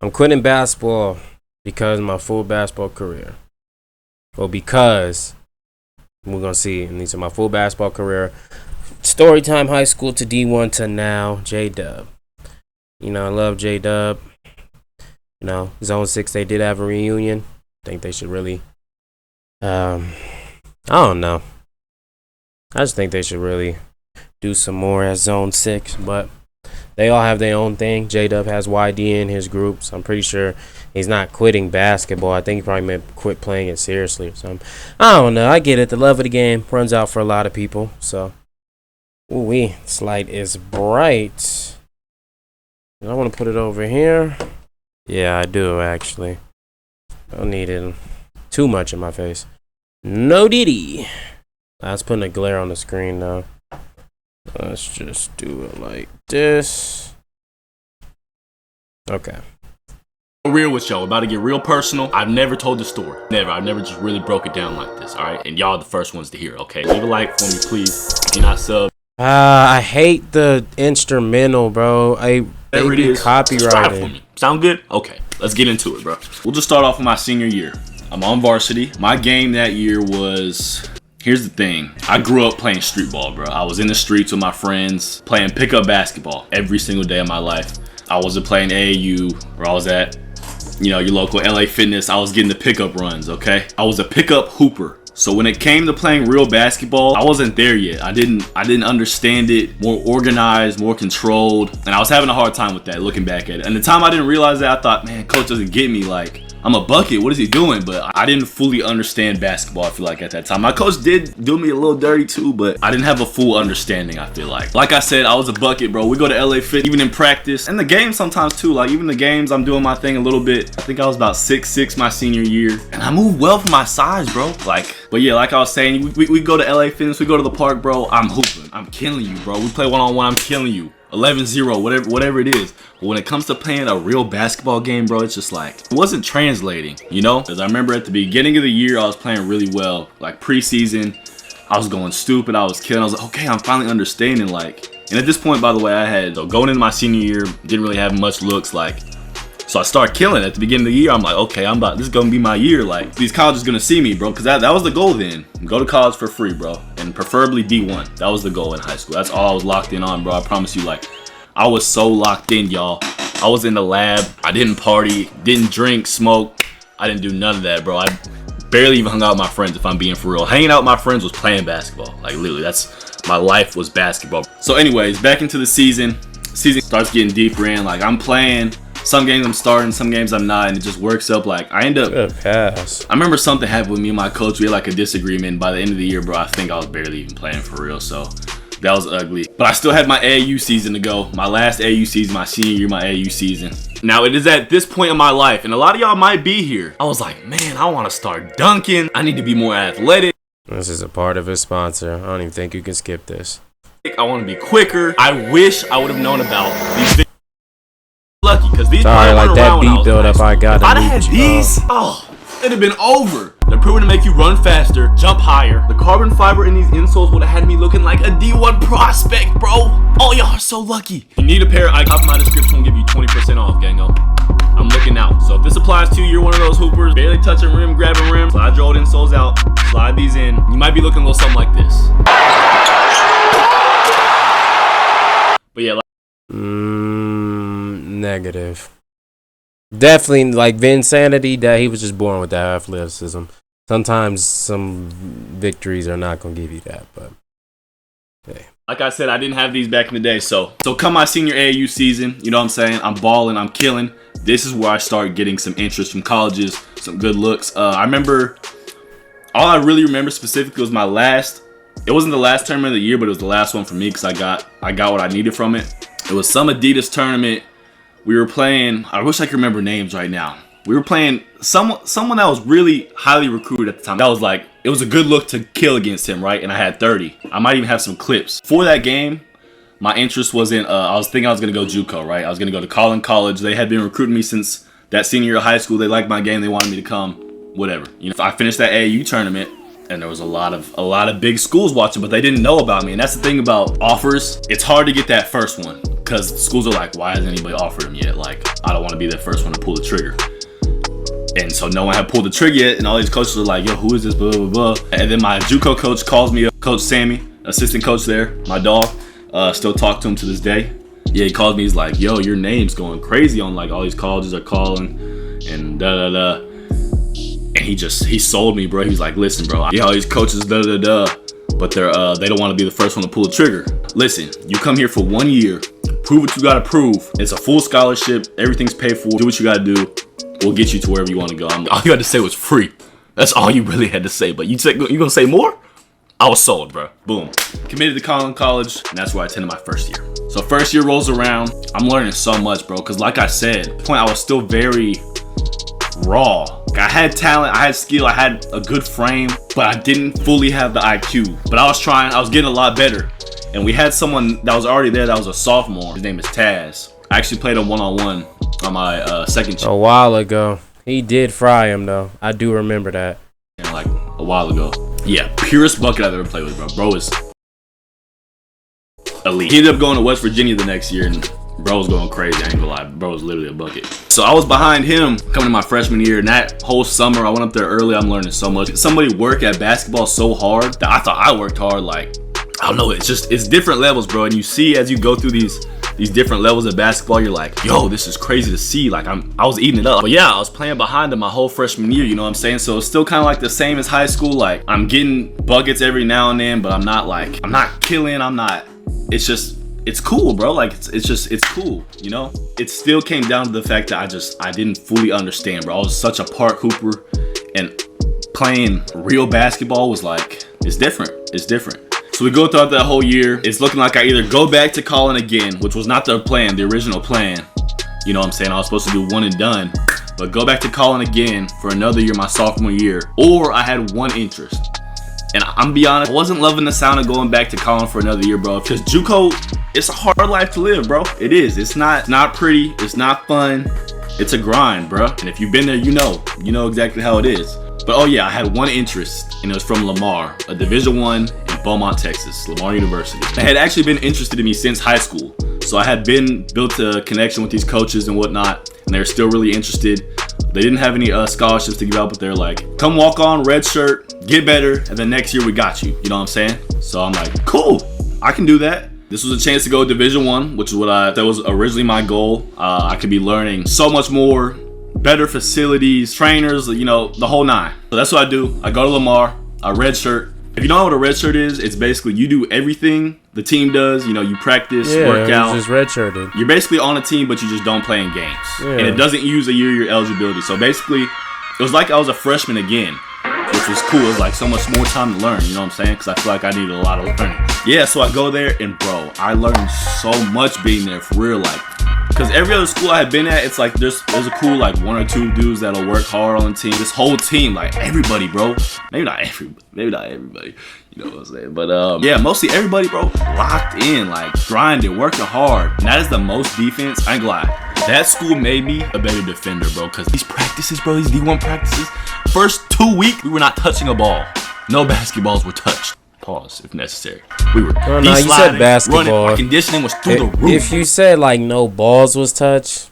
I'm quitting basketball because of my full basketball career. Well, because we're going to see. And these are my full basketball career. Storytime high school to D1 to now. Jdub. You know, I love Jdub. You know, Zone 6, they did have a reunion. I think they should really, I don't know. I just think they should really do some more at Zone 6. But they all have their own thing. Jdub has YD in his group. So I'm pretty sure he's not quitting basketball. I think he probably meant quit playing it seriously or something. I don't know. I get it. The love of the game runs out for a lot of people. So, ooh-wee. This light is bright. I want to put it over here. Yeah, I do, actually. I don't need it too much in my face. No diddy. That's putting a glare on the screen now. Let's just do it like this. Okay. Real with y'all, about to get real personal. I've never told the story. I've never just really broke it down like this, alright? And y'all are the first ones to hear, okay? Leave a like for me, please. If you're not sub. I hate the instrumental, bro. They be copyrighted. Sound good? Okay, let's get into it, bro. We'll just start off with my senior year. I'm on varsity. My game that year was... Here's the thing. I grew up playing street ball, bro. I was in the streets with my friends, playing pickup basketball every single day of my life. I wasn't playing AAU, where I was at, you know, your local LA Fitness. I was getting the pickup runs, okay? I was a pickup hooper. So when it came to playing real basketball, I wasn't there yet. I didn't understand it. More organized, more controlled. And I was having a hard time with that, looking back at it. And the time I didn't realize that, I thought, man, coach doesn't get me. Like, I'm a bucket. What is he doing? But I didn't fully understand basketball, I feel like, at that time. My coach did do me a little dirty too, but I didn't have a full understanding, I feel like. Like I said, I was a bucket, bro. We go to LA Fit, even in practice. And the games sometimes too. Like, even the games, I'm doing my thing a little bit. I think I was about 6'6" my senior year. And I moved well for my size, bro. But yeah, like I was saying, we go to LA Fitness, we go to the park, bro. I'm hooping. I'm killing you, bro. We play one-on-one, I'm killing you. 11-0, whatever it is. But when it comes to playing a real basketball game, bro, it's just like, it wasn't translating, you know? Because I remember at the beginning of the year, I was playing really well. Like preseason, I was going stupid, I was killing. I was like, okay, I'm finally understanding, like. And at this point, by the way, so going into my senior year, didn't really have much looks, like. So I started killing at the beginning of the year. I'm like, okay, this is gonna be my year. Like, these colleges gonna see me, bro. Cause that was the goal then. Go to college for free, bro. And preferably D1. That was the goal in high school. That's all I was locked in on, bro. I promise you, like, I was so locked in, y'all. I was in the lab. I didn't party, didn't drink, smoke. I didn't do none of that, bro. I barely even hung out with my friends, if I'm being for real. Hanging out with my friends was playing basketball. Like, literally, my life was basketball. So anyways, back into the season. Season starts getting deeper in. Like, I'm playing. Some games I'm starting, some games I'm not, and it just works up. Like, I end up... Good pass. I remember something happened with me and my coach. We had like a disagreement. By the end of the year, bro, I think I was barely even playing for real. So that was ugly. But I still had my AAU season to go. My last AAU season, my senior year, my AAU season. Now, it is at this point in my life, and a lot of y'all might be here. I was like, man, I want to start dunking. I need to be more athletic. This is a part of his sponsor. I don't even think you can skip this. I want to be quicker. I wish I would have known about these lucky, because these sorry, like that beat build up I got. If I'd have had these, it'd have been over. They're proven to make you run faster, jump higher. The carbon fiber in these insoles would have had me looking like a D1 prospect, bro. Oh, y'all are so lucky. If you need a pair, I top of my description will give you 20% off, gango. I'm looking out. So if this applies to you, you're one of those hoopers, barely touching rim, grabbing rim, slide your old insoles out, slide these in. You might be looking a little something like this. But yeah, negative. Definitely, like Vinsanity, that he was just born with that athleticism. Sometimes some victories are not gonna give you that, but hey. Like I said, I didn't have these back in the day. So come my senior AAU season, you know what I'm saying? I'm balling, I'm killing. This is where I start getting some interest from colleges, some good looks. I remember, all I really remember specifically was my last. It wasn't the last tournament of the year, but it was the last one for me because I got what I needed from it. It was some Adidas tournament. We were playing, I wish I could remember names right now. We were playing someone that was really highly recruited at the time. That was like, it was a good look to kill against him, right? And I had 30. I might even have some clips. For that game, my interest was in, I was thinking I was going to go JUCO, right? I was going to go to Collin College. They had been recruiting me since that senior year of high school. They liked my game. They wanted me to come, whatever. You know, I finished that AAU tournament. And there was a lot of big schools watching, but they didn't know about me. And that's the thing about offers. It's hard to get that first one. because schools are like, why hasn't anybody offered him yet? Like, I don't want to be the first one to pull the trigger. And so no one had pulled the trigger yet, and all these coaches are like, yo, who is this, blah, blah, blah. And then my JUCO coach calls me up, Coach Sammy, assistant coach there, my dog. Still talk to him to this day. Yeah, he calls me, he's like, yo, your name's going crazy on like all these colleges are calling and da-da-da. And he sold me, bro. He's like, listen, bro, yeah, all these coaches, da-da-da, but they don't want to be the first one to pull the trigger. Listen, you come here for 1 year, prove what you got to prove. It's a full scholarship, everything's paid for, do what you got to do. We'll get you to wherever you want to go. All you had to say was free. That's all you really had to say. But you gonna say more? I was sold, bro. Boom. Committed to Collin College, and that's where I attended my first year. So first year rolls around. I'm learning so much, bro. Because like I said, at the point I was still very raw. I had talent, I had skill, I had a good frame, but I didn't fully have the IQ. But I was trying. I was getting a lot better. And we had someone that was already there that was a sophomore. His name is Taz. I actually played a one-on-one on my second year. A while ago. He did fry him, though. I do remember that. And like a while ago. Yeah, purest bucket I've ever played with, bro. Bro is elite. He ended up going to West Virginia the next year, and bro was going crazy. I ain't gonna lie. Bro was literally a bucket. So I was behind him coming to my freshman year, and that whole summer, I went up there early. I'm learning so much. Somebody work at basketball so hard that I thought I worked hard. Like, I don't know. It's different levels, bro. And you see as you go through these different levels of basketball, you're like, yo, this is crazy to see. Like, I was eating it up. But yeah, I was playing behind him my whole freshman year, you know what I'm saying? So it's still kind of like the same as high school. Like, I'm getting buckets every now and then, but I'm not killing. It's cool, bro. Like, it's cool, you know? It still came down to the fact that I didn't fully understand, bro. I was such a park hooper, and playing real basketball was like, it's different. So we go throughout that whole year. It's looking like I either go back to Collin again, which was not the plan, the original plan. You know what I'm saying? I was supposed to do one and done. But go back to Collin again for another year, my sophomore year. Or I had one interest. And I'm be honest, I wasn't loving the sound of going back to Collin for another year, bro. Because JUCO, it's a hard life to live, bro. It is. It's not pretty. It's not fun. It's a grind, bro. And if you've been there, you know exactly how it is. But oh yeah, I had one interest, and it was from Lamar, a Division I in Beaumont, Texas, Lamar University. They had actually been interested in me since high school. So I had built a connection with these coaches and whatnot, and they were still really interested. They didn't have any scholarships to give out, but they're like, come walk on, red shirt, get better, and then next year we got you. You know what I'm saying? So I'm like, cool, I can do that. This was a chance to go Division I, which is that was originally my goal. I could be learning so much more, better facilities, trainers, you know, the whole nine. So that's what I do. I go to Lamar, I red shirt. If you don't know what a red shirt is, it's basically you do everything the team does. You know, you practice, work out. Just redshirted. You're basically on a team, but you just don't play in games. Yeah. And it doesn't use a year your eligibility. So basically, it was like I was a freshman again, which was cool. It was like so much more time to learn. You know what I'm saying? Because I feel like I needed a lot of learning. Yeah, so I go there, and bro, I learned so much being there for real. Like, because every other school I had been at, it's like there's a cool like one or two dudes that'll work hard on the team. This whole team, like everybody, bro. Maybe not everybody. You know what I'm saying? But yeah, mostly everybody, bro, locked in, like grinding, working hard. And that is the most defense. I ain't gonna lie. That school made me a better defender, bro. Because these practices, bro, these D1 practices, first 2 weeks, we were not touching a ball. No basketballs were touched. Pause if necessary. We were you said basketball. Running. Our conditioning was through the roof. If you said like no balls was touched,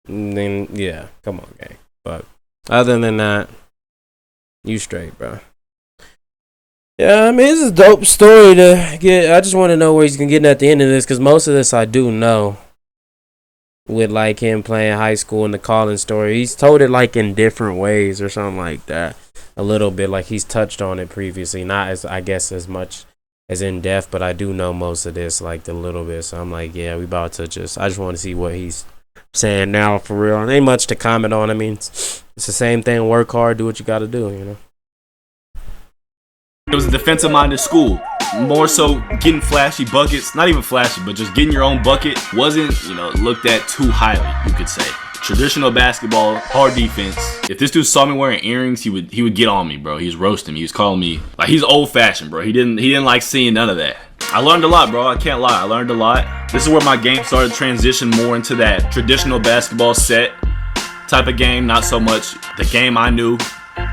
then yeah, come on, gang. But other than that, you straight, bro. Yeah, I mean, it's a dope story to get. I just want to know where he's gonna get at the end of this, because most of this I do know. With like him playing high school and the Collin story, he's told it like in different ways or something like that. A little bit, like he's touched on it previously, not as I guess as much as in depth, but I do know most of this, like a little bit. So I'm like, yeah, we about to I just want to see what he's saying now for real. And ain't much to comment on. I mean, it's the same thing. Work hard, do what you got to do, you know. It was a defensive-minded school. More so getting flashy buckets, not even flashy, but just getting your own bucket wasn't, you know, looked at too highly, you could say. Traditional basketball, hard defense. If this dude saw me wearing earrings, he would get on me, bro. He was roasting me. He was calling me like he's old-fashioned, bro. He didn't like seeing none of that. I learned a lot, bro. I can't lie. I learned a lot. This is where my game started to transition more into that traditional basketball set type of game, not so much the game I knew.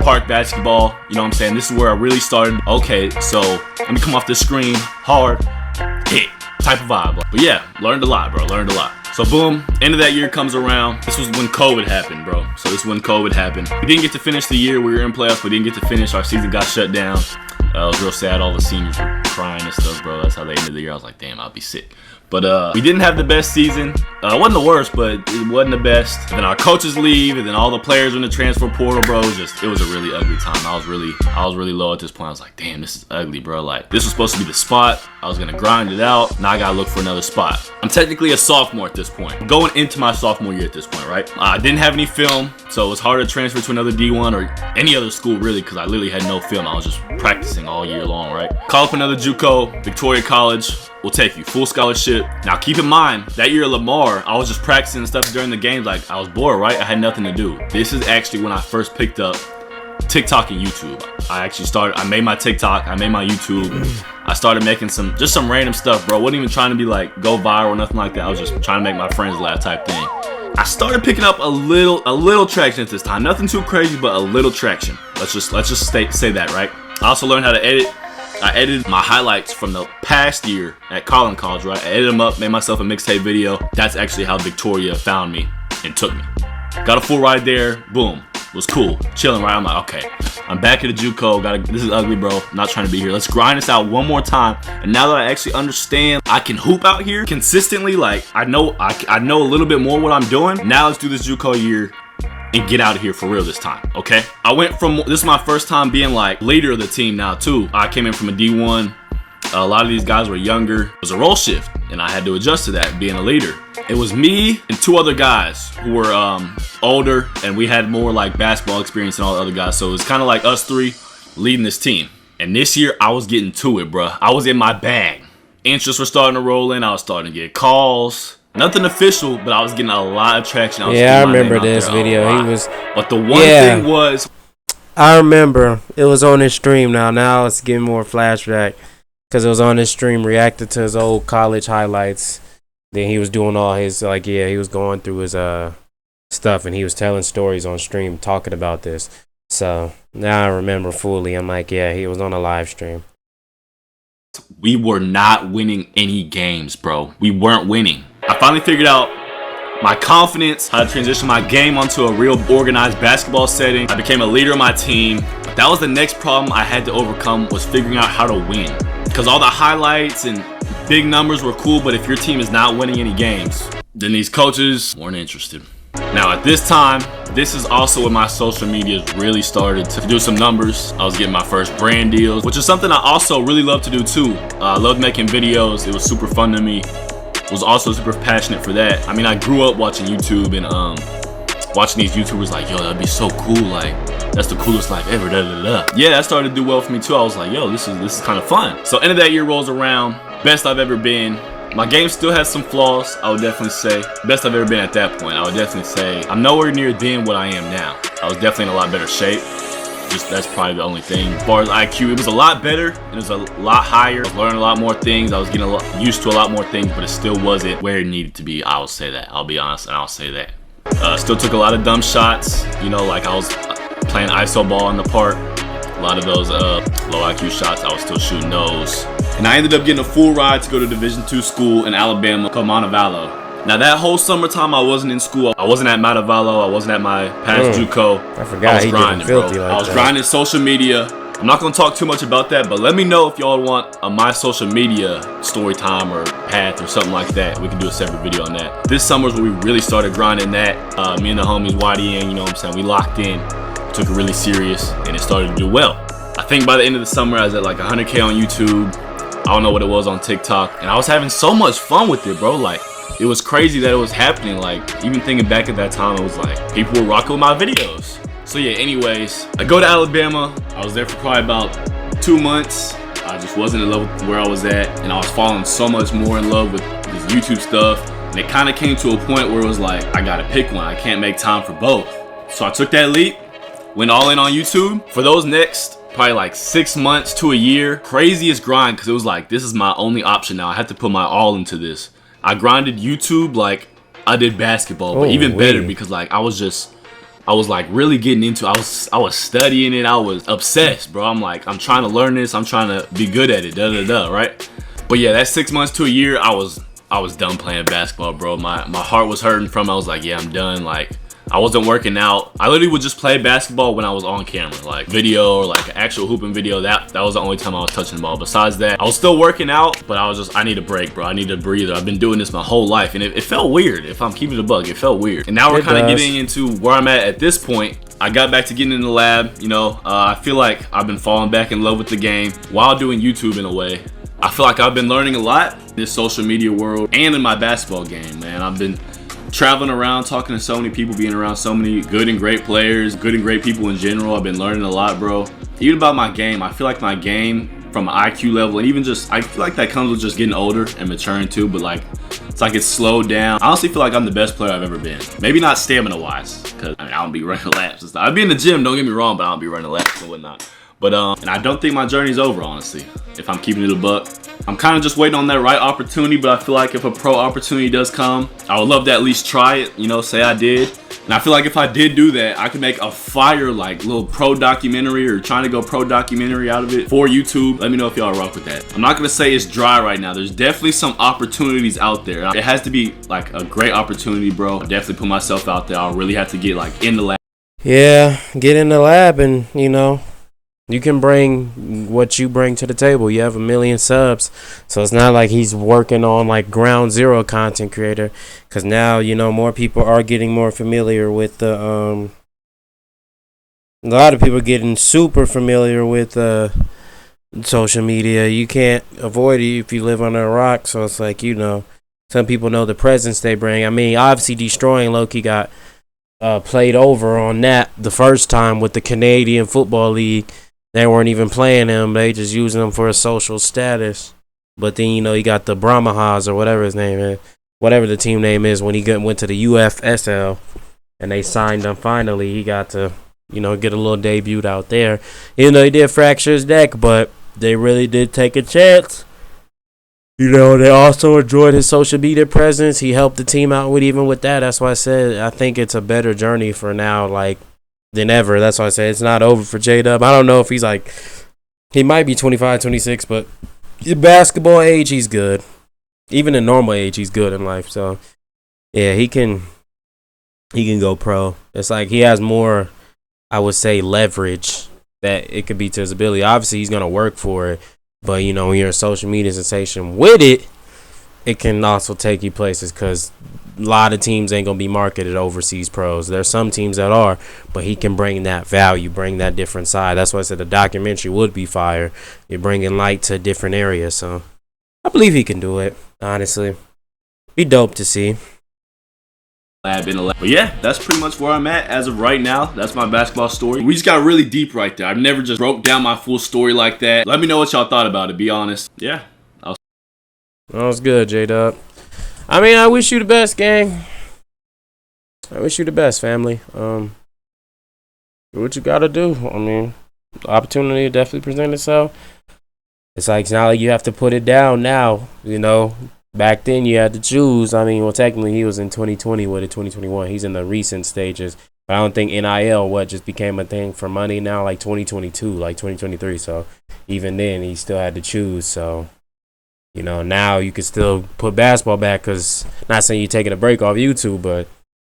Park basketball, you know what I'm saying? This is where I really started. Okay, so let me come off the screen hard, hit. type of vibe. But yeah, learned a lot, bro. Learned a lot. So boom, end of that year comes around. This was when COVID happened, bro. So this is when COVID happened. We didn't get to finish the year. We were in playoffs, but didn't get to finish. Our season got shut down. It was real sad. All the seniors were crying and stuff, bro. That's how they ended the year. I was like, damn, I'll be sick. But we didn't have the best season. It wasn't the worst, but it wasn't the best. And then our coaches leave, and then all the players in the transfer portal, bro. It was a really ugly time. I was really low at this point. I was like, damn, this is ugly, bro. Like, this was supposed to be the spot. I was gonna grind it out. Now I gotta look for another spot. I'm technically a sophomore at this point. I'm going into my sophomore year at this point, right? I didn't have any film, so it was hard to transfer to another D1 or any other school, really, because I literally had no film. I was just practicing all year long, right? Call up another JUCO, Victoria College. Will take you, full scholarship. Now keep in mind, that year at Lamar, I was just practicing stuff during the games. Like, I was bored, right? I had nothing to do. This is actually when I first picked up TikTok and YouTube. I made my TikTok, I made my YouTube. I started making some random stuff, bro. Wasn't even trying to be like, go viral or nothing like that. I was just trying to make my friends laugh type thing. I started picking up a little traction at this time. Nothing too crazy, but a little traction. Let's just say that, right? I also learned how to edit. I edited my highlights from the past year at Collin College, right? I edited them up, made myself a mixtape video. That's actually how Victoria found me and took me. Got a full ride there, boom. Was cool, chilling, right? I'm like, okay, I'm back at the JUCO. This is ugly, bro. I'm not trying to be here. Let's grind this out one more time. And now that I actually understand I can hoop out here consistently, like I know a little bit more what I'm doing. Now let's do this JUCO year and get out of here for real this time, okay? This is my first time being like leader of the team now too. I came in from a D1. A lot of these guys were younger. It was a role shift, and I had to adjust to that, being a leader. It was me and two other guys who were older, and we had more like basketball experience than all the other guys. So it was kind of like us three leading this team. And this year, I was getting to it, bro. I was in my bag. Interests were starting to roll in. I was starting to get calls. Nothing official, but I was getting a lot of traction. I remember this video. But the one thing was, I remember it was on his stream. Now it's getting more flashback because it was on his stream, reacted to his old college highlights. Then he was doing all his he was going through his stuff, and he was telling stories on stream, talking about this. So now I remember fully. I'm like, yeah, he was on a live stream. We were not winning any games, bro. We weren't winning. I finally figured out my confidence, how to transition my game onto a real organized basketball setting. I became a leader of my team. But that was the next problem I had to overcome, was figuring out how to win. Because all the highlights and big numbers were cool, but if your team is not winning any games, then these coaches weren't interested. Now at this time, this is also when my social media really started to do some numbers. I was getting my first brand deals, which is something I also really love to do too. I loved making videos. It was super fun to me. Was also super passionate for that. I mean, I grew up watching YouTube and watching these YouTubers like, yo, that'd be so cool. Like, that's the coolest life ever. Da, da, da. Yeah, that started to do well for me too. I was like, yo, this is kind of fun. So end of that year rolls around. Best I've ever been. My game still has some flaws, I would definitely say. Best I've ever been at that point. I would definitely say I'm nowhere near then what I am now. I was definitely in a lot better shape. That's probably the only thing. As far as IQ, it was a lot better. It was a lot higher. I was learning a lot more things. I was getting used to a lot more things, but it still wasn't where it needed to be. I will say that. I'll be honest, and I'll say that. Still took a lot of dumb shots. You know, like I was playing ISO ball in the park. A lot of those low IQ shots, I was still shooting those. And I ended up getting a full ride to go to Division II school in Alabama called Montevallo. Now that whole summertime I wasn't in school. I wasn't at Montevallo. I wasn't at my past JUCO. I forgot. I was grinding, bro. I was grinding social media. I'm not gonna talk too much about that, but let me know if y'all want a my social media story time or path or something like that. We can do a separate video on that. This summer's when we really started grinding that. Me and the homies YD and, you know what I'm saying, we locked in, took it really serious, and it started to do well. I think by the end of the summer I was at like 100K on YouTube. I don't know what it was on TikTok, and I was having so much fun with it, bro. Like, it was crazy that it was happening. Like, even thinking back at that time, it was like people were rocking with my videos. So yeah, anyways, I go to Alabama. I was there for probably about 2 months. I just wasn't in love with where I was at, and I was falling so much more in love with this YouTube stuff. And it kind of came to a point where it was like, I gotta pick one. I can't make time for both. So I took that leap, went all in on YouTube. For those next probably like 6 months to a year, craziest grind, because it was like, this is my only option now. I had to put my all into this. I grinded YouTube like I did basketball, but even better, because like I was like really getting into it. I was studying it. I was obsessed, bro. I'm like, I'm trying to learn this. I'm trying to be good at it, right? But yeah, that 6 months to a year, I was done playing basketball, bro. My heart was hurting from it. I was like, yeah, I'm done. Like, I wasn't working out. I literally would just play basketball when I was on camera, like video or like actual hooping video. That was the only time I was touching the ball. Besides that, I was still working out, but I need a break, bro. I need a breather. I've been doing this my whole life, and it felt weird. If I'm keeping it a bug, it felt weird. And now we're kind of getting into where I'm at this point. I got back to getting in the lab, you know. I feel like I've been falling back in love with the game while doing YouTube in a way. I feel like I've been learning a lot in this social media world and in my basketball game, man. I've been traveling around, talking to so many people, being around so many good and great players, good and great people in general. I've been learning a lot, bro. Even about my game, I feel like my game from an IQ level, and even just, I feel like that comes with just getting older and maturing too, but like, it's like it's slowed down. I honestly feel like I'm the best player I've ever been. Maybe not stamina-wise, because I don't be running laps and stuff. I'd be in the gym, don't get me wrong, but I don't be running laps and whatnot. But, and I don't think my journey's over, honestly, if I'm keeping it a buck. I'm kind of just waiting on that right opportunity, but I feel like if a pro opportunity does come, I would love to at least try it, you know, say I did. And I feel like if I did do that, I could make a fire, like, little pro documentary or trying to go pro documentary out of it for YouTube. Let me know if y'all rock with that. I'm not going to say it's dry right now. There's definitely some opportunities out there. It has to be, like, a great opportunity, bro. I'll definitely put myself out there. I'll really have to get, like, in the lab. Yeah, get in the lab and, you know, you can bring what you bring to the table. You have 1 million subs. So it's not like he's working on like ground zero content creator. Because now, you know, more people are getting more familiar with the, a lot of people are getting super familiar with social media. You can't avoid it if you live under a rock. So it's like, you know, some people know the presence they bring. I mean, obviously Destroying Loki got played over on that the first time with the Canadian Football League. They weren't even playing him. They just using him for a social status. But then, you know, you got the Brahmahas or whatever his name is. Whatever the team name is when he went to the UFSL. And they signed him finally. He got to, you know, get a little debut out there. Even though he did fracture his neck. But they really did take a chance. You know, they also enjoyed his social media presence. He helped the team out even with that. That's why I said I think it's a better journey for now. Like, than ever. That's why I say it's not over for Jdub. I don't know if he's like, he might be 25, 26, but in basketball age, he's good. Even in normal age, he's good in life. So, yeah, he can go pro. It's like he has more, I would say, leverage that it could be to his ability. Obviously, he's going to work for it. But, you know, when you're a social media sensation with it, it can also take you places because a lot of teams ain't going to be marketed overseas pros. There's some teams that are, but he can bring that value, bring that different side. That's why I said the documentary would be fire. You're bringing light to different areas. So I believe he can do it, honestly. Be dope to see. Lab in the lab. But yeah, that's pretty much where I'm at as of right now. That's my basketball story. We just got really deep right there. I've never just broke down my full story like that. Let me know what y'all thought about it, be honest. Yeah. That was good, Jdub. I mean, I wish you the best, gang. I wish you the best, family. Do what you gotta do. I mean, the opportunity definitely present itself. It's like it's not like you have to put it down now. You know, back then you had to choose. I mean, well, technically he was in 2020 with it, 2021. He's in the recent stages. But I don't think NIL just became a thing for money now, like 2022, like 2023. So even then, he still had to choose. So. You know, now you can still put basketball back because not saying you're taking a break off YouTube, but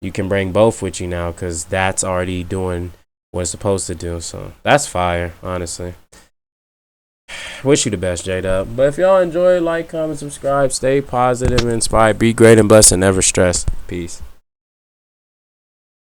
you can bring both with you now because that's already doing what it's supposed to do. So that's fire, honestly. Wish you the best, Jdub. But if y'all enjoy, like, comment, subscribe, stay positive, inspired, be great and blessed, and never stress. Peace.